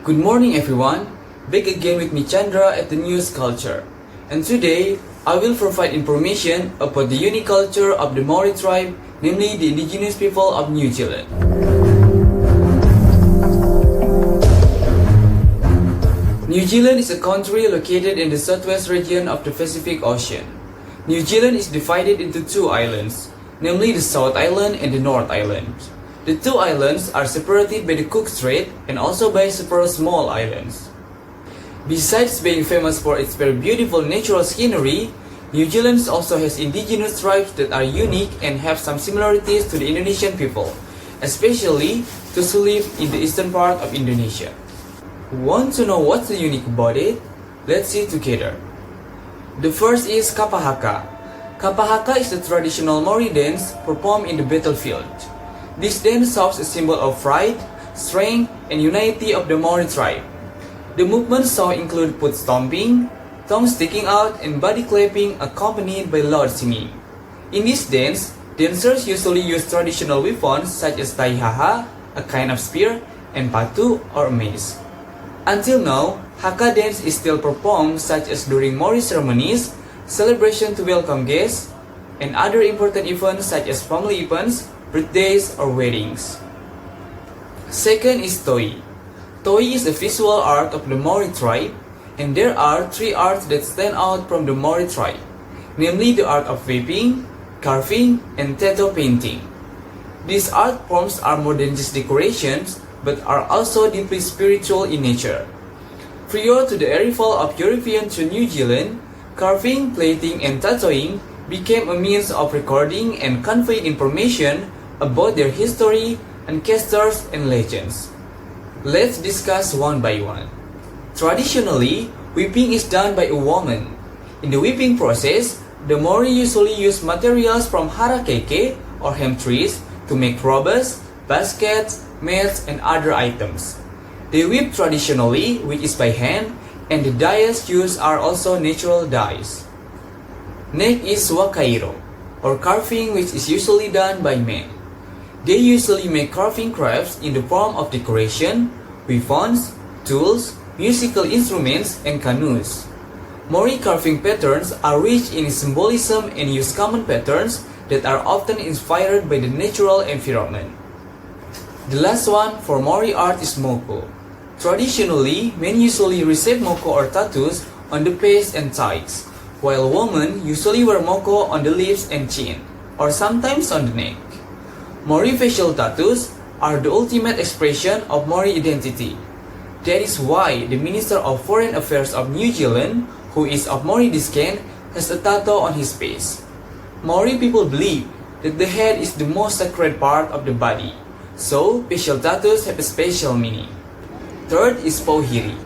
Good morning everyone, back again with me Chandra at the News Culture. And today, I will provide information about the unique culture of the Maori tribe, namely the indigenous people of New Zealand. New Zealand is a country located in the southwest region of the Pacific Ocean. New Zealand is divided into two islands, namely the South Island and the North Island. The two islands are separated by the Cook Strait and also by several small islands. Besides being famous for its very beautiful natural scenery, New Zealand also has indigenous tribes that are unique and have some similarities to the Indonesian people, especially those who live in the eastern part of Indonesia. Want to know what's so unique about it? Let's see together. The first is Kapahaka. Kapahaka is a traditional Maori dance performed in the battlefield. This dance serves a symbol of pride, strength, and unity of the Maori tribe. The movements include foot stomping, tongue sticking out, and body clapping accompanied by loud singing. In this dance, dancers usually use traditional weapons such as taihaha, a kind of spear, and patu or mace. Until now, Haka dance is still performed such as during Maori ceremonies, celebration to welcome guests, and other important events such as family events, birthdays, or weddings. Second is Toi. Toi is a visual art of the Maori tribe, and there are three arts that stand out from the Maori tribe, namely the art of weaving, carving, and tattoo painting. These art forms are more than just decorations, but are also deeply spiritual in nature. Prior to the arrival of Europeans to New Zealand, carving, plating, and tattooing became a means of recording and conveying information about their history, ancestors, and legends. Let's discuss one by one. Traditionally, weaving is done by a woman. In the weaving process, the Maori usually use materials from harakeke or hemp trees to make robes, baskets, mats, and other items. They weave traditionally, which is by hand, and the dyes used are also natural dyes. Next is wakairo, or carving, which is usually done by men. They usually make carving crafts in the form of decoration, weapons, tools, musical instruments, and canoes. Maori carving patterns are rich in symbolism and use common patterns that are often inspired by the natural environment. The last one for Maori art is moko. Traditionally, men usually receive moko or tattoos on the face and thighs, while women usually wear moko on the lips and chin, or sometimes on the neck. Maori facial tattoos are the ultimate expression of Maori identity. That is why the Minister of Foreign Affairs of New Zealand, who is of Maori descent, has a tattoo on his face. Maori people believe that the head is the most sacred part of the body, so facial tattoos have a special meaning. Third is Pauhiri.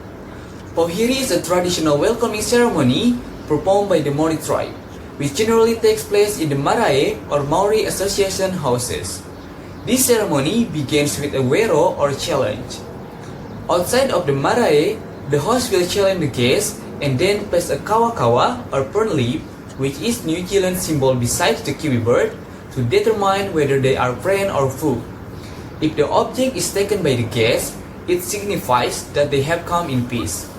Pauhiri is a traditional welcoming ceremony performed by the Maori tribe, which generally takes place in the marae or Maori association houses. This ceremony begins with a wero or challenge. Outside of the marae, the host will challenge the guests and then place a kawa-kawa or fern leaf, which is New Zealand's symbol besides the kiwi bird, to determine whether they are friend or foe. If the object is taken by the guests, it signifies that they have come in peace.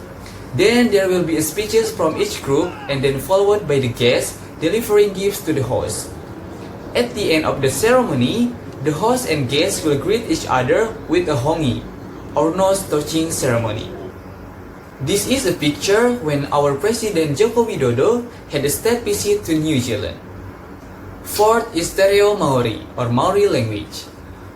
Then there will be speeches from each group and then followed by the guests delivering gifts to the host. At the end of the ceremony, the host and guests will greet each other with a hongi, or nose touching ceremony. This is a picture when our President Joko Widodo had a state visit to New Zealand. Fourth is Stereo Maori, or Maori language.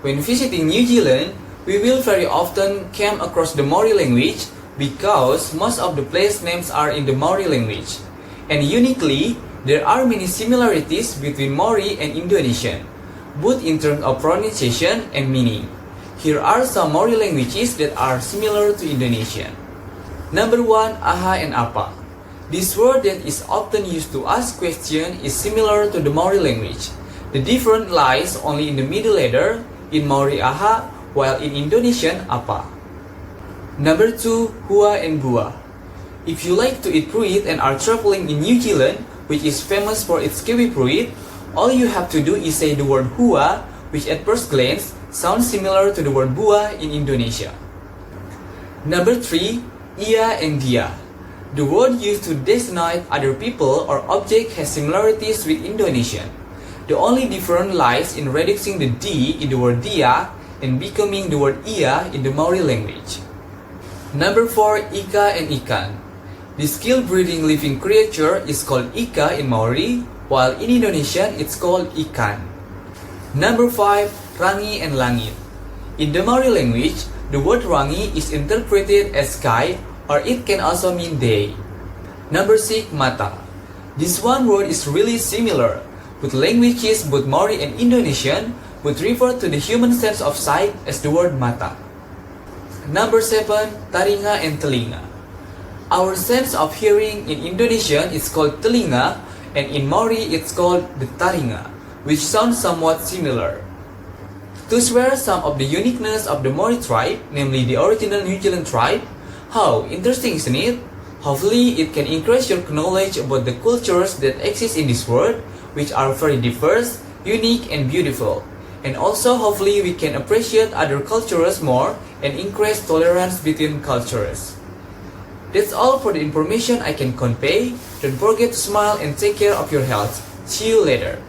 When visiting New Zealand, we will very often come across the Maori language because most of the place names are in the Maori language. And uniquely, there are many similarities between Maori and Indonesian, both in terms of pronunciation and meaning. Here are some Maori languages that are similar to Indonesian. Number 1, aha and apa. This word that is often used to ask questions is similar to the Maori language. The difference lies only in the middle letter, in Maori aha, while in Indonesian apa. Number 2, hua and bua. If you like to eat fruit and are traveling in New Zealand, which is famous for its kiwi fruit, all you have to do is say the word hua, which at first glance sounds similar to the word bua in Indonesia. Number 3. Ia and dia. The word used to designate other people or object has similarities with Indonesian. The only difference lies in reducing the D in the word dia and becoming the word ia in the Maori language. Number 4. Ika and ikan. The skill-breathing living creature is called ika in Maori, while in Indonesian it's called ikan. Number 5. Rangi and langit. In the Maori language, the word rangi is interpreted as sky, or it can also mean day. Number 6. Mata. This one word is really similar, with languages both Maori and Indonesian would refer to the human sense of sight as the word mata. Number 7. Taringa and telinga. Our sense of hearing in Indonesian is called telinga, and in Maori it's called the taringa, which sounds somewhat similar. To share some of the uniqueness of the Maori tribe, namely the original New Zealand tribe, how interesting, isn't it? Hopefully it can increase your knowledge about the cultures that exist in this world, which are very diverse, unique and beautiful. And also hopefully we can appreciate other cultures more and increase tolerance between cultures. That's all for the information I can convey. Don't forget to smile and take care of your health. See you later.